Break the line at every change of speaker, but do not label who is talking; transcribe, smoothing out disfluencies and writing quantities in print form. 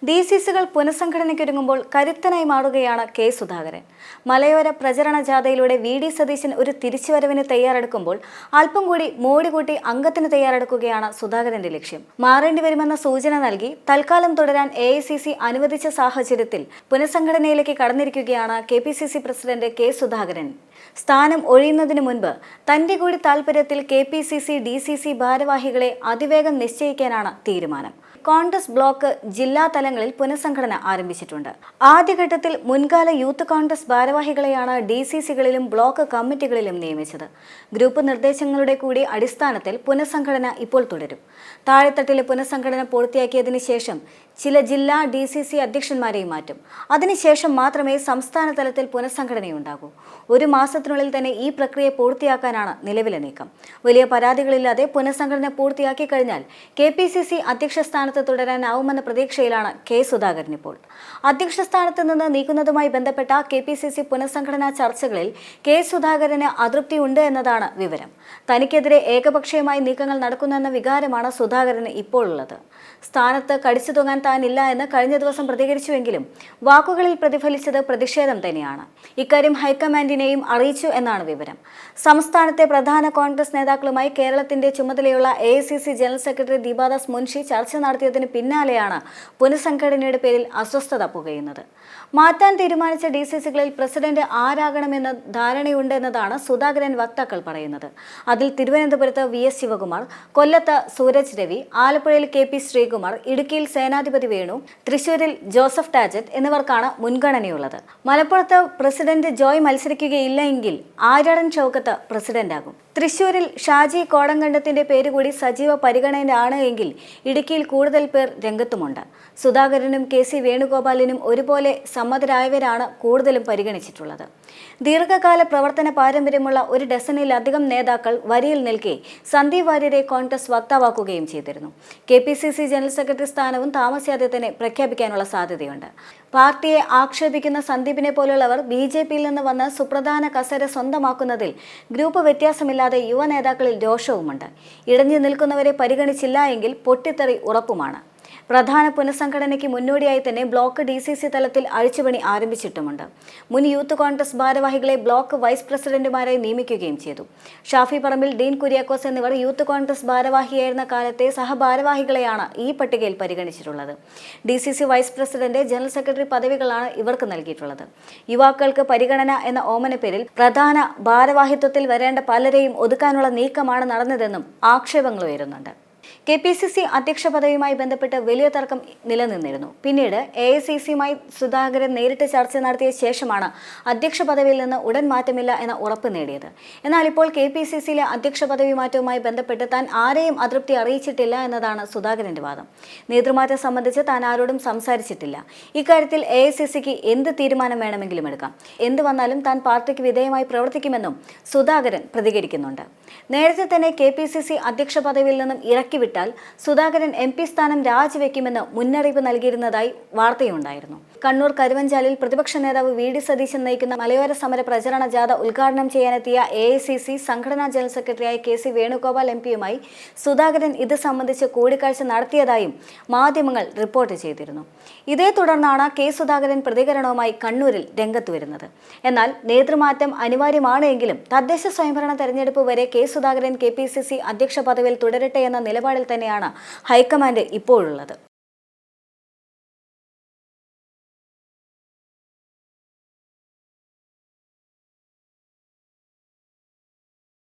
DCCകൾ പുനഃസംഘടനയ്ക്കൊരുങ്ങുമ്പോൾ കരുത്തനായി മാറുകയാണ് കെ സുധാകരൻ. മലയോര പ്രചരണ ജാഥയിലൂടെ VD സതീശൻ ഒരു തിരിച്ചുവരവിന് തയ്യാറെടുക്കുമ്പോൾ അല്പം കൂടി മോടി കൂട്ടി അംഗത്തിന് തയ്യാറെടുക്കുകയാണ് സുധാകരന്റെ ലക്ഷ്യം. മാറേണ്ടി വരുമെന്ന സൂചന നൽകി തൽക്കാലം തുടരാൻ AICC അനുവദിച്ച സാഹചര്യത്തിൽ പുനഃസംഘടനയിലേക്ക് കടന്നിരിക്കുകയാണ് KPCC പ്രസിഡന്റ് കെ സുധാകരൻ. സ്ഥാനം ഒഴിയുന്നതിന് മുൻപ് തന്റെ കൂടി താൽപര്യത്തിൽ KPCC DCC ഭാരവാഹികളെ അതിവേഗം നിശ്ചയിക്കാനാണ് തീരുമാനം. കോൺഗ്രസ് ബ്ലോക്ക് ജില്ലാ തലങ്ങളിൽ പുനഃസംഘടന ആരംഭിച്ചിട്ടുണ്ട്. ആദ്യഘട്ടത്തിൽ മുൻകാല യൂത്ത് കോൺഗ്രസ് ഭാരവാഹികളെയാണ് DCCകളിലും ബ്ലോക്ക് കമ്മിറ്റികളിലും നിയമിച്ചത്. ഗ്രൂപ്പ് നിർദ്ദേശങ്ങളുടെ കൂടി അടിസ്ഥാനത്തിൽ പുനഃസംഘടന ഇപ്പോൾ തുടരും. താഴെത്തട്ടിലെ പുനഃസംഘടന പൂർത്തിയാക്കിയതിനു ശേഷം ചില ജില്ലാ DCC അധ്യക്ഷന്മാരെയും മാറ്റും. അതിനുശേഷം മാത്രമേ സംസ്ഥാന തലത്തിൽ പുനഃസംഘടനയുണ്ടാകൂ. ഒരു മാസത്തിനുള്ളിൽ തന്നെ ഈ പ്രക്രിയ പൂർത്തിയാക്കാനാണ് നിലവിലെ നീക്കം. വലിയ പരാതികളില്ലാതെ പുനഃസംഘടന പൂർത്തിയാക്കി കഴിഞ്ഞാൽ KPCC അധ്യക്ഷ സ്ഥാനത്ത് തുടരാനാവുമെന്ന പ്രതീക്ഷയിലാണ് കെ സുധാകരൻ ഇപ്പോൾ. അധ്യക്ഷ സ്ഥാനത്ത് നിന്ന് നീക്കുന്നതുമായി ബന്ധപ്പെട്ട KPCC പുനഃസംഘടനാ ചർച്ചകളിൽ കെ സുധാകരന് അതൃപ്തിയുണ്ട് എന്നതാണ് വിവരം. തനിക്കെതിരെ ഏകപക്ഷീയമായി നീക്കങ്ങൾ നടക്കുന്നെന്ന വികാരമാണ് സുധാകരന് ഇപ്പോൾ ഉള്ളത്. സ്ഥാനത്ത് കടിച്ചു തൂങ്ങാൻ താനില്ല എന്ന് കഴിഞ്ഞ ദിവസം പ്രതികരിച്ചുവെങ്കിലും വാക്കുകളിൽ പ്രതിഫലിച്ചത് പ്രതിഷേധം തന്നെയാണ്. ഇക്കാര്യം ഹൈക്കമാൻഡിനെയും അറിയിച്ചു എന്നാണ് വിവരം. സംസ്ഥാനത്തെ പ്രധാന കോൺഗ്രസ് നേതാക്കളുമായി കേരളത്തിന്റെ ചുമതലയുള്ള AICC general secretary Deepa Das Munshi ചർച്ച നടത്തിയതിന് പിന്നാലെയാണ് പുനഃസംഘടനയുടെ പേരിൽ അസ്വസ്ഥത പുകയുന്നത്. മാറ്റാൻ തീരുമാനിച്ച DCCകളിൽ പ്രസിഡന്റ് ആരാകണമെന്ന ധാരണയുണ്ടെന്നതാണ് സുധാകരൻ വക്താക്കൾ പറയുന്നത്. അതിൽ തിരുവനന്തപുരത്ത് VS ശിവകുമാർ, കൊല്ലത്ത് സൂരജ് രവി, ആലപ്പുഴയിൽ KP ശ്രീകുമാർ, ഇടുക്കിയിൽ സേനാധിപതി വേണു, തൃശൂരിൽ ജോസഫ് ടാജറ്റ് എന്നിവർക്കാണ് മുൻഗണനയുള്ളത്. മലപ്പുറത്ത് പ്രസിഡന്റ് ജോയ് മത്സരിക്കുകയില്ല എങ്കിൽ ആര്യാടൻ ഷൗക്കത്ത് പ്രസിഡന്റാകും. തൃശൂരിൽ ഷാജി കോടങ്കണ്ടത്തിന്റെ പേര് കൂടി സജീവ പരിഗണനയാണ് എങ്കിൽ ഇടുക്കിയിൽ കൂടുതൽ പേർ രംഗത്തുമുണ്ട്. സുധാകരനും KC വേണുഗോപാലിനും ഒരുപോലെ സമ്മതരായവരാണ് കൂടുതലും പരിഗണിച്ചിട്ടുള്ളത്. ദീർഘകാല പ്രവർത്തന പാരമ്പര്യമുള്ള ഒരു ഡസനിലധികം നേതാക്കൾ വരിയിൽ നിൽക്കെ സന്ദീപ് വാര്യരെ കോൺഗ്രസ് വക്താവാക്കുകയും ചെയ്തിരുന്നു. KPCC ജനറൽ സെക്രട്ടറി സ്ഥാനവും താമസിയാതെ തന്നെ പ്രഖ്യാപിക്കാനുള്ള സാധ്യതയുണ്ട്. പാർട്ടിയെ ആക്ഷേപിക്കുന്ന സന്ദീപിനെ പോലുള്ളവർ BJPയിൽ നിന്ന് വന്ന് സുപ്രധാന കസേര സ്വന്തമാക്കുന്നതിൽ ഗ്രൂപ്പ് വ്യത്യാസമില്ലാതെ യുവ നേതാക്കളിൽ രോഷവുമുണ്ട്. ഇടഞ്ഞു നിൽക്കുന്നവരെ പരിഗണിച്ചില്ല എങ്കിൽ പൊട്ടിത്തെറി ഉറപ്പുമാണ്. പ്രധാന പുനഃസംഘടനയ്ക്ക് മുന്നോടിയായി തന്നെ ബ്ലോക്ക് DCC തലത്തിൽ അഴിച്ചുപണി ആരംഭിച്ചിട്ടുമുണ്ട്. മുൻ യൂത്ത് കോൺഗ്രസ് ഭാരവാഹികളെ ബ്ലോക്ക് വൈസ് പ്രസിഡന്റുമാരായി നിയമിക്കുകയും ചെയ്തു. ഷാഫി പറമ്പിൽ, ഡീൻ കുര്യാക്കോസ് എന്നിവർ യൂത്ത് കോൺഗ്രസ് ഭാരവാഹിയായിരുന്ന കാലത്തെ സഹഭാരവാഹികളെയാണ് ഈ പട്ടികയിൽ പരിഗണിച്ചിട്ടുള്ളത്. DCC vice president, general secretary പദവികളാണ് ഇവർക്ക് നൽകിയിട്ടുള്ളത്. യുവാക്കൾക്ക് പരിഗണന എന്ന ഓമനപ്പേരിൽ പ്രധാന ഭാരവാഹിത്വത്തിൽ വരേണ്ട പലരെയും ഒതുക്കാനുള്ള നീക്കമാണ് നടന്നതെന്നും ആക്ഷേപങ്ങൾ ഉയരുന്നുണ്ട്. KPCC അധ്യക്ഷ പദവിയുമായി ബന്ധപ്പെട്ട് വലിയ തർക്കം നിലനിന്നിരുന്നു. പിന്നീട് AICCയുമായി സുധാകരൻ നേരിട്ട് ചർച്ച നടത്തിയ ശേഷമാണ് അധ്യക്ഷ പദവിയിൽ നിന്ന് ഉടൻ മാറ്റമില്ല എന്ന ഉറപ്പ് നേടിയത്. എന്നാൽ ഇപ്പോൾ KPCCയിലെ അധ്യക്ഷ പദവി മാറ്റവുമായി ബന്ധപ്പെട്ട് താൻ ആരെയും അതൃപ്തി അറിയിച്ചിട്ടില്ല എന്നതാണ് സുധാകരന്റെ വാദം. നേതൃമാറ്റം സംബന്ധിച്ച് താൻ ആരോടും സംസാരിച്ചിട്ടില്ല. ഇക്കാര്യത്തിൽ AICCക്ക് എന്ത് തീരുമാനം വേണമെങ്കിലും എടുക്കാം. എന്ത് വന്നാലും താൻ പാർട്ടിക്ക് വിധേയമായി പ്രവർത്തിക്കുമെന്നും സുധാകരൻ പ്രതികരിക്കുന്നുണ്ട്. നേരത്തെ തന്നെ KPCC അധ്യക്ഷ പദവിയിൽ നിന്നും ഇറക്കിവിട്ടാൽ സുധാകരൻ MP സ്ഥാനം രാജിവെക്കുമെന്ന് മുന്നറിയിപ്പ് നൽകിയിരുന്നതായി വാർത്തയുണ്ടായിരുന്നു. കണ്ണൂർ കരുവഞ്ചാലിൽ പ്രതിപക്ഷ നേതാവ് VD സതീശൻ നയിക്കുന്ന മലയോര സമര പ്രചരണ ജാഥ ഉദ്ഘാടനം ചെയ്യാനെത്തിയ AICC സംഘടനാ ജനറൽ സെക്രട്ടറിയായ KC വേണുഗോപാൽ MPയുമായി സുധാകരൻ ഇത് സംബന്ധിച്ച് കൂടിക്കാഴ്ച നടത്തിയതായും മാധ്യമങ്ങൾ റിപ്പോർട്ട് ചെയ്തിരുന്നു. ഇതേ തുടർന്നാണ് കെ സുധാകരൻ പ്രതികരണവുമായി കണ്ണൂരിൽ രംഗത്ത് വരുന്നത്. എന്നാൽ നേതൃമാറ്റം അനിവാര്യമാണ് എങ്കിലും തദ്ദേശ സ്വയംഭരണ തെരഞ്ഞെടുപ്പ് വരെ കെ സുധാകരൻ KPCC അധ്യക്ഷ പദവിയിൽ തുടരട്ടെ എന്ന നിലപാടിൽ തന്നെയാണ് ഹൈക്കമാൻഡ് ഇപ്പോഴുള്ളത്.